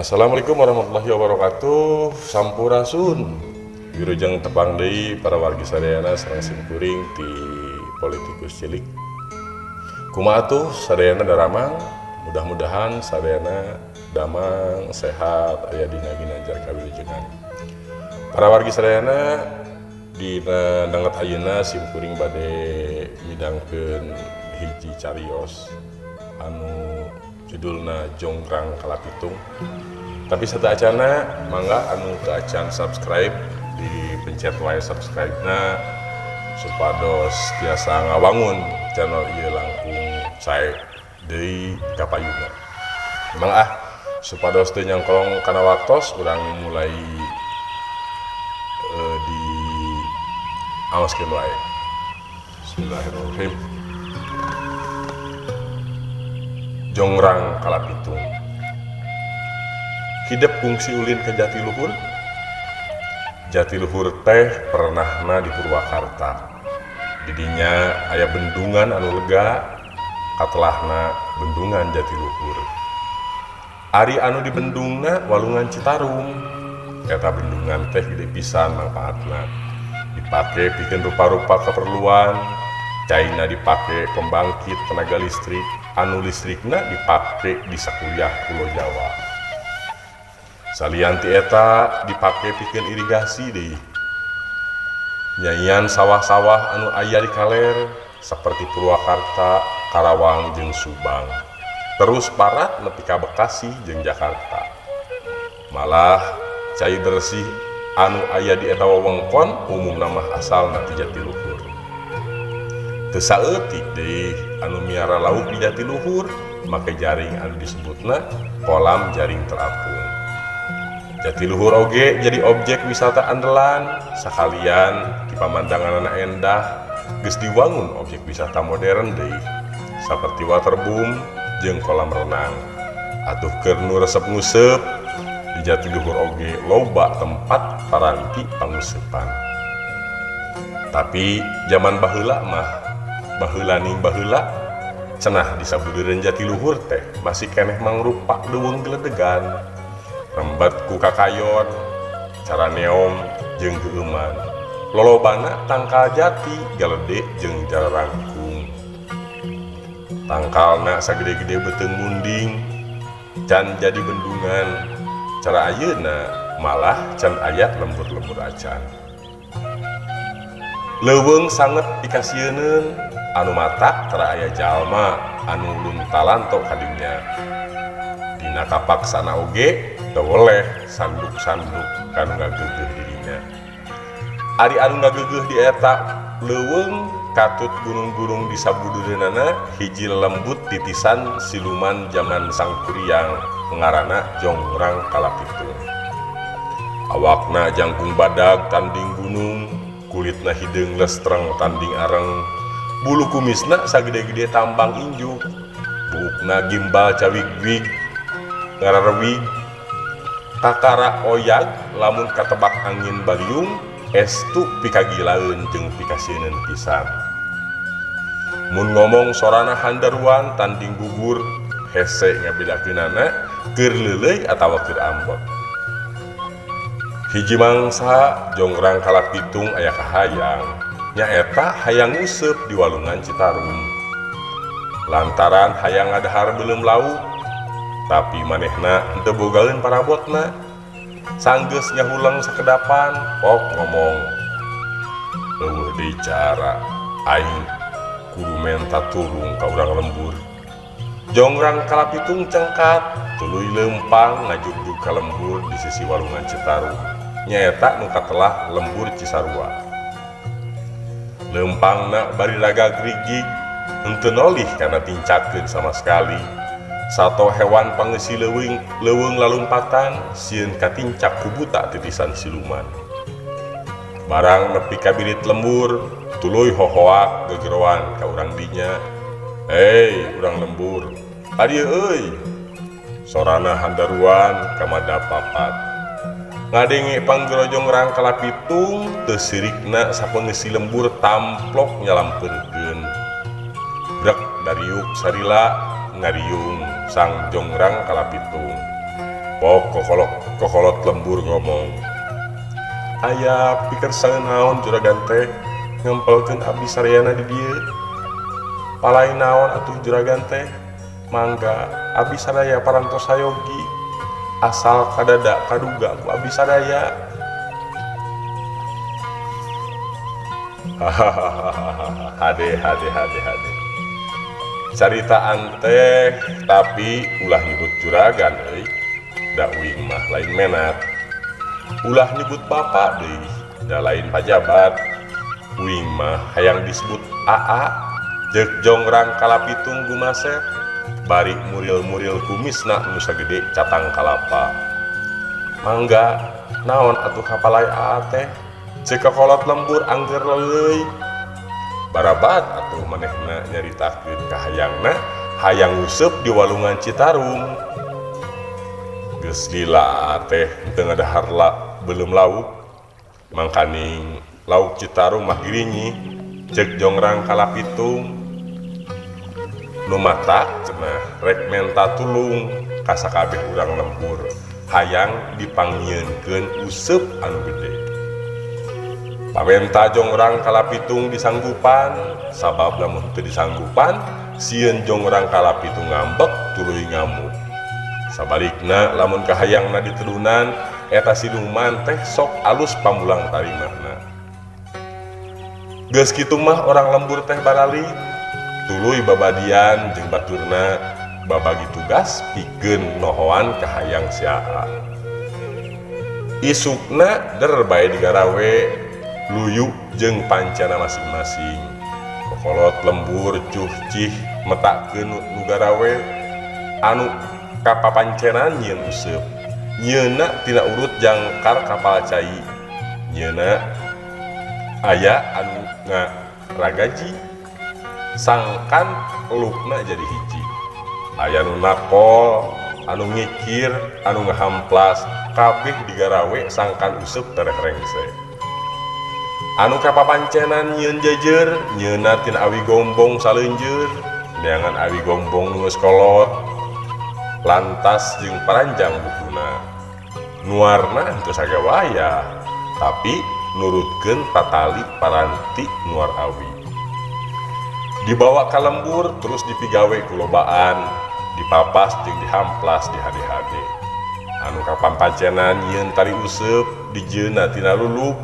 Assalamualaikum warahmatullahi wabarakatuh. Sampurasun. Wirujeng tepang deui para wargi sadayana sareng simkuring ti politikus cilik. Kumaha atuh sadayana daramang? Mudah-mudahan sadayana damang, sehat, aya dina ginanjar kawilujengan. Para wargi sadayana dina danget ayeuna simkuring bade midangkeun hiji carios anu judulna Jonggrang Kalapitung. Tapi satu acana mangga anu teu acan subscribe dipencet wae subscribe-na supados tiasa ngawangun channel ieu langkung sae deui kapayuna. Mangga supados teu nyangkolong kana waktos urang mulai di aoskeun wae. Bismillahirrahmanirrahim. Jonggrang Kalapitung. Hidep kungsi ulin ke Jatiluhur. Jatiluhur teh pernahna di Purwakarta. Didinya aya bendungan anu lega, katelahna bendungan Jatiluhur. Ari anu di bendungna Walungan Citarum. Eta bendungan teh gede pisan mangpaatna. Dipake pikeun rupa-rupa keperluan, caina dipake pembangkit tenaga listrik, anu listrikna dipake di sakuliah Pulau Jawa. Salian ti eta dipake pikeun irigasi deui. Nyanyian sawah-sawah anu aya di kaler saperti Purwakarta, Karawang jeung Subang. Terus parat nepi ka Bekasi jeung Jakarta. Malah cai bersih anu aya di eta wewengkon umumna mah asalna ti Jatiluhur. Teu saeutik deui anu miara lauk di Jatiluhur make jaring anu disebutna kolam jaring terapung. Jatiluhur oge jadi objek wisata andalan sakalian di pamandangan anak endah geus diwangun objek wisata modern deui saperti waterboom jeung kolam renang. Atuh keur nu resep nguseup di Jatiluhur oge loba tempat paranti panguseupan. Tapi zaman baheula mah baheula ning baheula cenah di sabudeureun Jatiluhur teh masih keneh mangrupa deuweung geledegan rembat ku kakayon cara neong jeung geueuman lolobana tangkal jati galede jeung jara rangkung tangkalna sagede-gede beuteung munding can jadi bendungan cara ayeuna malah can aya lembur-lembur acan leuweung sanget dikasieun anu matak tara aya jalma anu luntalan tok kadinya dina kapaksana oge teu oleh sanduk-sanduk kanu ngageugeuh dirinya. Ari anu ngageugeuh di eta leuweung katut gunung-gunung di sabudeureunana hiji lembut titisan siluman zaman Sangkuriang ngaranna Jonggrang Kalapitung. Awakna jangkung badag tanding gunung, kulitna hideung lestreng tanding areng, bulu kumisna sagede-gede tambang injuk, buukna gimbal cawig-wig ngararewig, takara oyag lamun katebak angin baliung estu pikagilaeun jeung pikasieun pisan. Mun ngomong sorana handaruan tanding gugur hese ngabedakeunana keur leuleuy atawa keur ambot. Hiji mangsa Jonggrang Kalapitung aya kahayang nyaeta hayang nguseup di Walungan Citarum. Lantaran hayang ngadahar beuleum lauk, tapi manehna henteu bogaeun parabotna. Sanggeus nyahulang sakedapan pok ngomong, eueuh deui cara aing kudu menta turung ka urang lembur. Jonggrang Kalapitung cengkat tuluy leumpang ngajugjug ka lembur di sisi Walungan Citarum nyaeta nu katelah lembur Cisarua. Leumpangna bari raga grigig henteu nolih kana tincakeun sama sekali. Sato hewan pangeusi leuweung lalumpatan sieun katincak ku buta titisan siluman. Barang nepi ka birit lembur tuluy hohoak gegeroan ka urang dinya. Hei urang lembur, adieu euy. Sorana handaruan ka madap papat. Ngadenge panggero Jonggrang Kalapitung teu sirikna sapeungeusi lembur tamplok nyalampeurkeun. Brek dariuk sarila ngariung sang Jonggrang Kalapitung. Pok kokolot lembur ngomong, aya pikir saeunaon juragan teh ngempelkeun abdi sareana di dieu. Palain naon atuh juragan teh, mangga abdi sadaya parantos sayogi, asal kadada kaduga ku abdi sadaya. Hahaha, hade. Caritaan teh tapi ulah nyebut juragan euy. Da uing mah lain menat. Ulah nyebut bapak deui, da lain pajabat. Uing mah hayang disebut AA. Jeuk jongrang kalapitung gumasep, bari muril-muril kumisna nu sagede catang kalapa. Mangga naon atuh kapalai AA teh? Ceuk kokolot lembur angger leuy. Barabat atuh manehna nyaritakeun ka hayangna, hayang useup di walungan Citarum. Geus lila teh teu ngadahar belum lauk. Mangkaning lauk Citarum mah girinyi, ceuk jongrang kalapitung. Nu matak cenah rek menta tulung ka sakabeh urang lembur, hayang dipanggieunkeun useup anu gede. Pamenta jongrang kalapitung disanggupan, sabab lamun teu disanggupan, sieun jongrang kalapitung ngambek tuluy ngamuk. Sabalikna lamun kahayangna ditedunan, eta siluman teh sok alus pamulang tarimahna. Geus kitu mah orang lembur teh barali, tuluy babadian jeung baturna babagi tugas pikeun nohoan kahayang si AA. Isukna der bae digarawe luyu jeung pancana masing-masing. Kokolot lembur cuh cih metakeun nu garawe anu kapapancenan nyieun useup. Nyieunna tina urut jangkar kapal cai. Nyieunna aya anu ngaragaji, sangkan elukna jadi hiji. Aya nu nakol, anu ngikir, anu ngahamplas, kabeh digarawe sangkan useup tereh rengse. Anu kapapancenan nyieun jejer, nyieunna tina awi gombong saleunjeur, neangan awi gombong nu geus kolot, lantas jeung paranjang buhuna. Nuarna henteu sagawaya, tapi nurutkeun patali paranti nuar awi. Dibawa ka lembur terus dipigawe kulobaan, dipapas jeung dihamplas di hade-hade. Anu kapapancenan nyieun tali useup dijieunna tina lulup,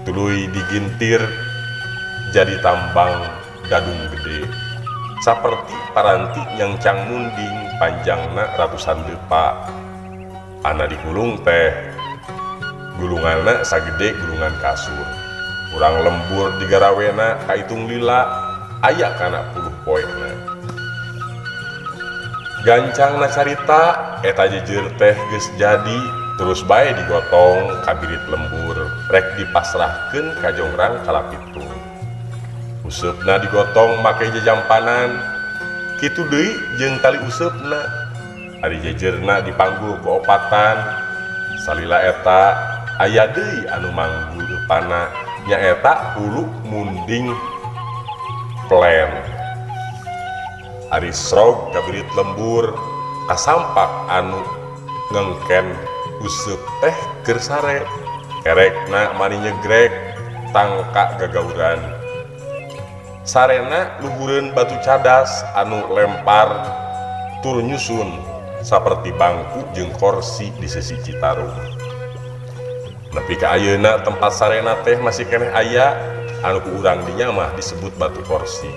tuluy digintir jadi tambang gadung gede, saperti paranti nyangcang munding panjangna ratusan depa. Ana digulung teh, gulunganna sagede gulungan kasur. Urang lembur digarawena kaitung lila, aya kana 10 poena. Gancangna carita eta jejer teh geus jadi, terus bae digotong kabirit lembur, rek dipasrahkeun ka jongrang kalapitung. Useupna digotong make jajampanan, kitu deui jeung tali useupna. Ari jejerna dipanggul ku opatan, salila eta aya deui anu manggul deupana, nyaeta hulu munding plen. Ari srog kabirit lembur kasampak anu ngengken useup teh keur sare, kerekna mani nyegrek tangka gagauran. Sarena luhureun batu cadas anu lempar tur nyusun saperti bangku jeung kursi di sisi Citarum. Nepi ka ayeuna tempat sarena teh masih keneh aya anu ku urang dinya mah disebut batu kursi.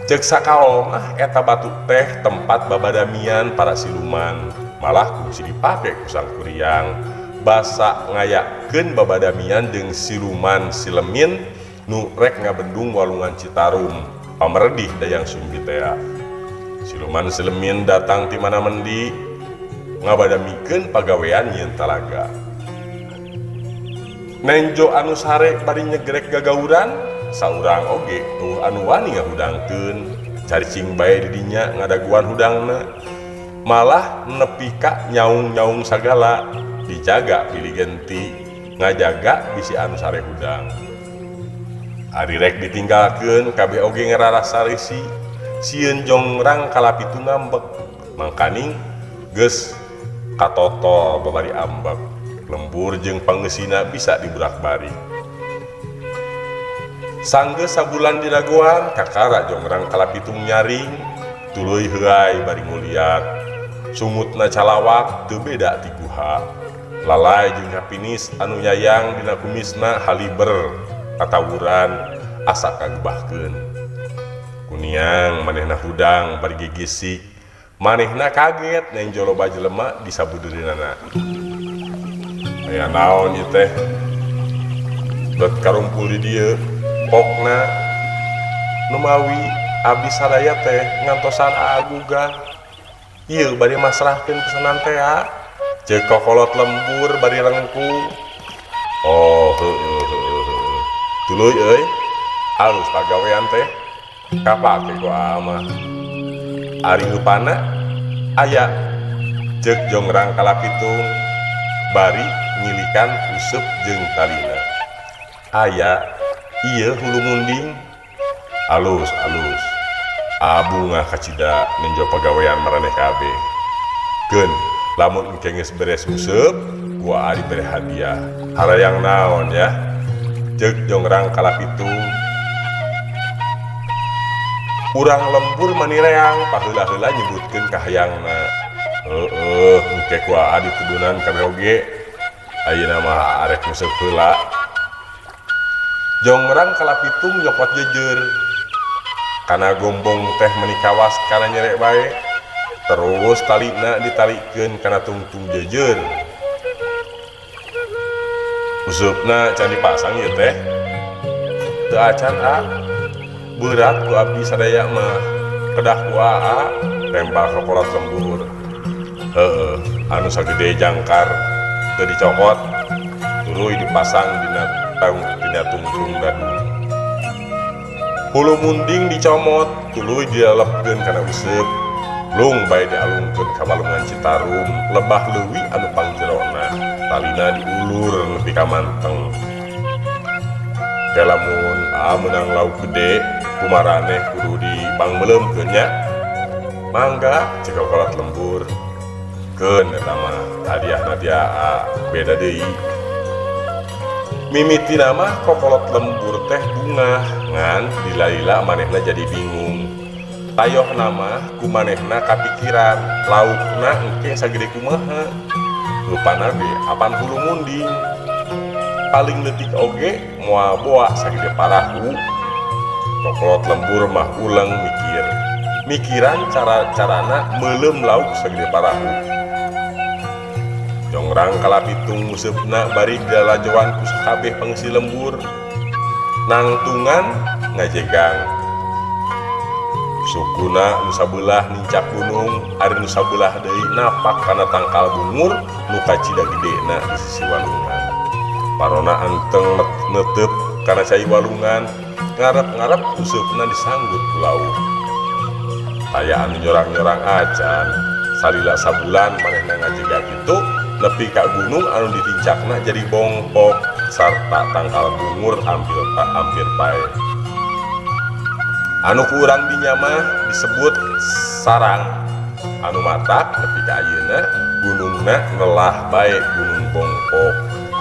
Ceuk sakaol mah eta batu teh tempat babadamian para siluman, malah kungsi dipake ku sang kuriang basa ngayakeun babadamian jeung siluman silemin nu rek ngabendung walungan Citarum pameredih dayang Sumbitea. Siluman silemin datang ti mana mendi ngabadamikeun pagawean nyieun talaga. Nenjo anu sare bari nyegrek gagauran, saurang oge tuh anu wani ngahudangkeun, caricing bae di dinya ngadaguan hudangna. Malah nepi ka nyaung-nyaung sagala, dijaga pilih genti ngajaga bisi anu sare hudang. Ari rek ditinggalkeun kabeh oge ngararasa risih, sieun jongrang kalapitung ngambek. Mangkaning geus katotol babari ambak lembur jeung pangeusina bisa diburak-bari. Sanggeus sabulan diraguan kakara jongrang kalapitung nyaring tuluy heulai bari nguliat sumutna calawak teu beda ti guha lalai jeung kapinis anu nyayang dina kumisna haliber katawuran asa kagebahkeun kuniang manehna hudang bari gigisik manehna kaget neng joloba jelema di sabudeurina aya naon ieu teh dot karumpul di dieu pokna numawi abdi sadaya teh ngantosan aguga ieu bari masrahkeun pesanan teh ceuk kokolot lembur bari rengkung. Oh heueuh tuluy euy alus pagawean teh kapake ku mah ari upana aya ceuk jongrang kalapitung bari nyilikan useup jeung talina aya ieu hulu munding alus abu ngakacida menjo pagawean maraneh kabeh keun lamun engke geus beres useup gua ari bere hadiah harayang naon ya ceuk jongrang kalapitung urang lembur manireang paheula-heula nyebutkeun kahayangna engke gua adi tudunan kabeh oge ayeuna mah arek museup heula. Jongrang kalapitung nyokot jejer kana gombong teh menikawas kana nyerek bae terus talina ditalikeun kana tungtung jejer usupna can dipasang ieu teh teu acan berat ku abdi sadaya mah kedah ku rempal kokolot lembur anu sagede jangkar teu dicokot tuluy dipasang dina tungtung gadung hulu munding dicomot tuluy dialepkeun kana useup lung bae dialungkeun ka balungan Citarum lebah leuwih anu pangjerona talina diulur nepi ka manteng lamun meunang lauk gede kumaraneh kudu dibangmeleumkeun nya mangga ceuk kokolot lembur keun eta mah hadiahna dia beda deui. Mimitina mah kokolot lembur teh bunga ngan dilalila manehna jadi bingung tayoh nama ku manehna kapikiran laukna engke sagede kumaha lupana ge apan hulu munding paling leutik oge moal boa sagede parahu kokolot lembur mah ulang mikiran cara-carana meuleum lauk sagede parahu. Jongrang kalapitung musebna bari dalajoan ku sakabeh pangsi lembur nangtungan ngajegang sukuna nu sabelah nincak gunung ari nu sabelah deui napak kana tangkal bungur nu kacida gedena di sisi walungan parona anteng netep kana cai walungan ngarep-ngarep usupna disanggut ku laut aya anu nyorang-nyorang acan salila sabulan manehna ngajega kitu nepi ka gunung anu ditincakna jadi bongkok sarta tangkal bungur hampir pae anu ku urang dinya mah disebut sarang anu matak nepi ka ayeuna gunungna nelah bae gunung bongkok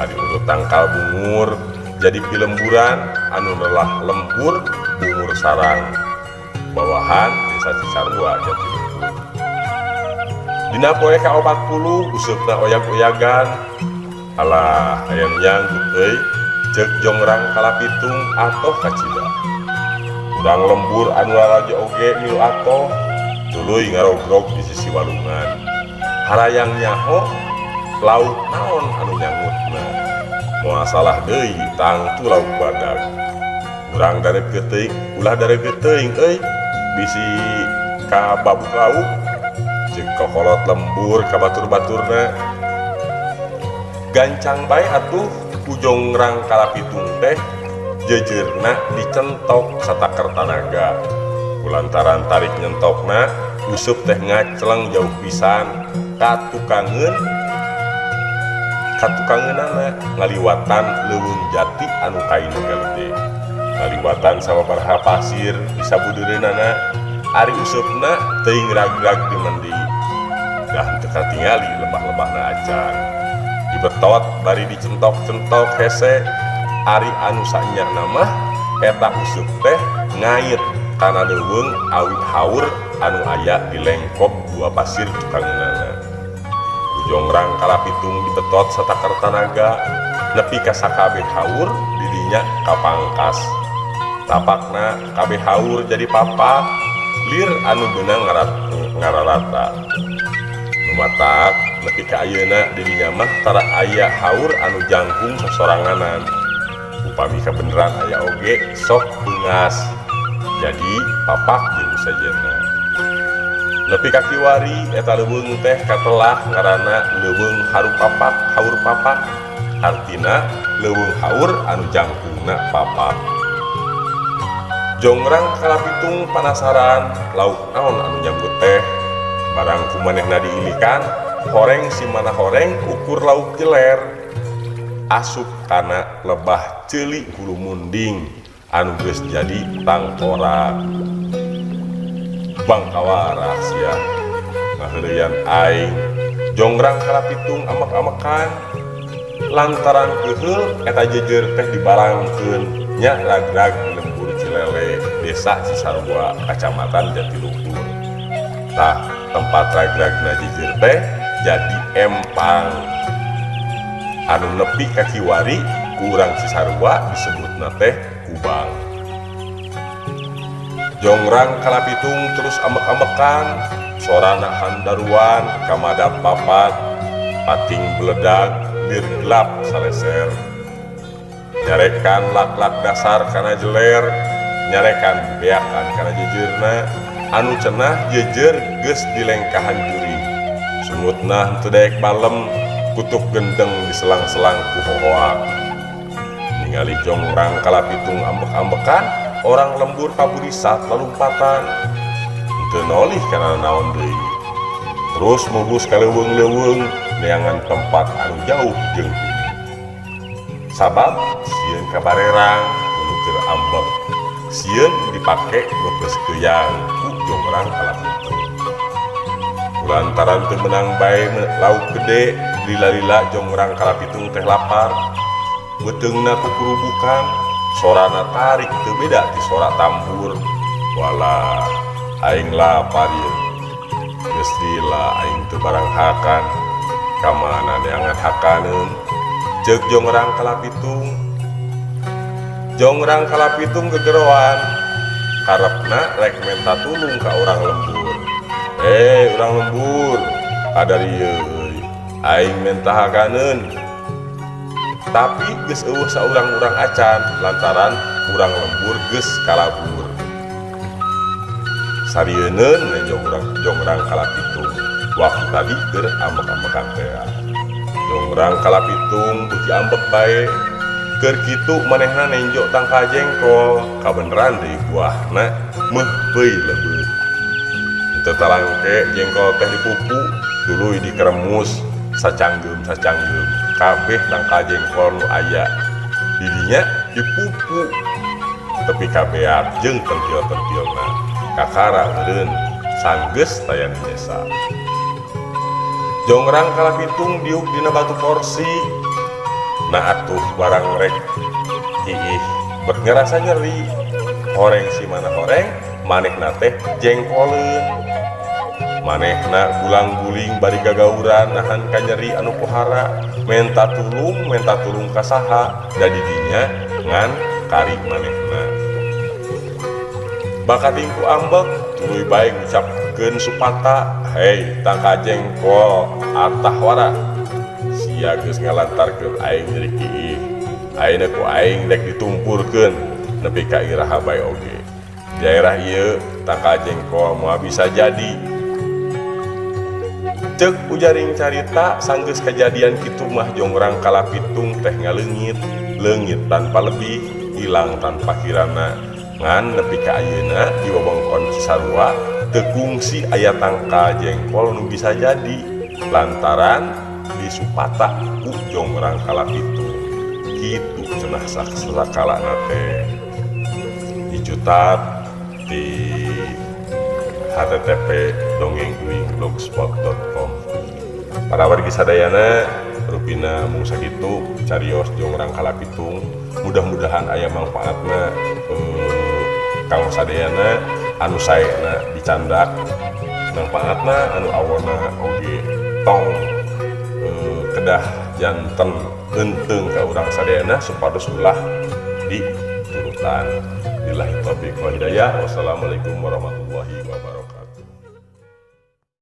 ari urut tangkal bungur jadi pilemburan anu nelah lembur bungur sarang bawahan desa Cisarua Jatiluhur. Dina poe ka-40 usupna oyag-oyagan alah aya nyanggut euy ceuk jongrang kalapitung atoh kacida urang lembur anu lalajo oge milu atoh tuluy ngarogrog di sisi walungan harayang nyaho lauk naon anu nyangutna moal salah deui tangtu lauk badag urang dareuk teuing ulah dareuk teuing euy bisi ka babuk lauk ceuk kokolot lembur ka batur-baturna gancang bae atuh ku jongrang kalapitung teh jejeurna dicentok sataker tanaga kulantaran tarik nyentokna usup teh ngacleng jauh pisan katukangeunana ngaliwatan leuweung jati anu kaina gede ngaliwatan sababaraha pasir di sabudeureunnana ari usupna teuing ragrag di mendi dah teka tingali lebah-lebahna acan dibetot bari dicentok-centok hese ari anu sanya nama eta usuk teh ngait karena leuweung awi haur anu aya di lengkop gua pasir tukangeunana. Jongrang kalapitung dibetot satakar tanaga nepi ka sakabeh haur didinya kapangkas. Tapakna kabeh haur jadi papa lir anu beunang ngararata. Numatak nepi ka ayeuna didinya mah tara aya haur anu jangkung sosoranganan. Upami kabeneran aya oge sok beungas jadi papak jeung sajeuna. Nepi ka kiwari eta leuweung teh katelah ngaranna leuweung haur papak artina leuweung haur anu jangkungna papak. Jongrang kalapitung panasaran lauk naon anu nyambut teh barang kumanehna diilikan horeng si mana horeng ukur lauk jeler asup kana lebah ceuli hulu munding anu geus jadi tangkorak. Bangkawara sia ngaheureuyan aing jongrang kalapitung amek-amekan lantaran keheul eta jejer teh dibalangkeun nya ragrag lembur Cilele desa Cisarua kacamatan Jatiluhur. Tah tempat ragragna jejer teh jadi empang anu nepi ka kiwari ku urang Cisarua disebutna teh Kubang. Jongrang kalapitung terus amek-amekan sorana handaruan kamadap papat pating beledag lir gelap saleser nyarekan lak-lak dasar kana jeler nyarekan beakan kana jejerna anu cenah jejer geus dilengkahan juri sumutna henteu daek balem kutuk gendeng diselang-selang ku hohoak. Ningali jongrang kalapitung ambek-ambekan orang lembur kaburisat lalumpatan henteu nolih kana naon deui terus mubus ka leuweung-leuweung neangan tempat anu jauh jeung bumi. Sabab sieun kabarerang kudu keur ambek sieun dipake bebeus keuyang ku jongrang kalapitung. Kulantaran teu meunang bae lauk gede lila-lila jongrang kalapitung teh lapar beteungna ku kurubukan sorana tarik teu beda ti sora tambur. Walah aing lapar ieu geus lila aing teu barang hakan kamana neangan hakaneun ceuk jongrang kalapitung. Jongrang kalapitung gegeroan karepna rek menta tulung ka urang lembur. Urang lembur kadarieu euy aing menta hakaneun tapi geus eueuh saurang-urang acan lantaran urang lembur geus kalabur. Sarieun jongrang kalapitung waktu tadi keur ambek-ambekan teh. Jongrang kalapitung beuki ambek bae keur kitu manehna nenjo tangka jengkol kabeneran deui buahna meuh beuy lebeut. Teu talangke jengkol teh dipupu tuluy dikeremus sacanggeum kabeh tangka jengkol nu aya didinya dipupu tepi kabeak jeung tentil-tentilna kakara eureun sanggeus tayang desa. Jongrang kalapitung diuk dina batu porsi nah atuh barang rek iih bet ngerasa nyeri horeng si mana horeng manehna teh jengkoleun manehna gulang-guling bari gagauran nahan ka nyeri anu pohara menta tulung ka saha da didinya ngan kari manehna. Bakating ku ambek tuluy bae ngucapkeun supata hei tangka jengkol atah wara sia geus ngalantarkeun aing nyeri kiih ayeuna ku aing rek ditumpurkeun nepi ka iraha bae oge. Daerah ieu tangka jengkol moal bisa jadi ceuk ujaring carita sanggeus kajadian kitu mah jongrang kalapitung teh ngaleungit leungit tanpa lebih hilang tanpa kirana ngan nepi ka ayeuna di wewengkon Cisarua teu kungsi aya tangka jengkol nu bisa jadi lantaran disupata ku jongrang kalapitung kitu cenah sakalana teh. Dicutat di http dongengguing blogspot.com para wargi sadayana rupina mung sakitu carios jeung urang kalapitung mudah-mudahan aya manfaatna kanggo sadayana anu saena dicandak manfaatna anu awona oge tong kedah janten henteu ka urang sadayana supados ulah diturutan. Billahi taufiq wal hidayah. Wassalamualaikum warahmatullahi wabarakatuh.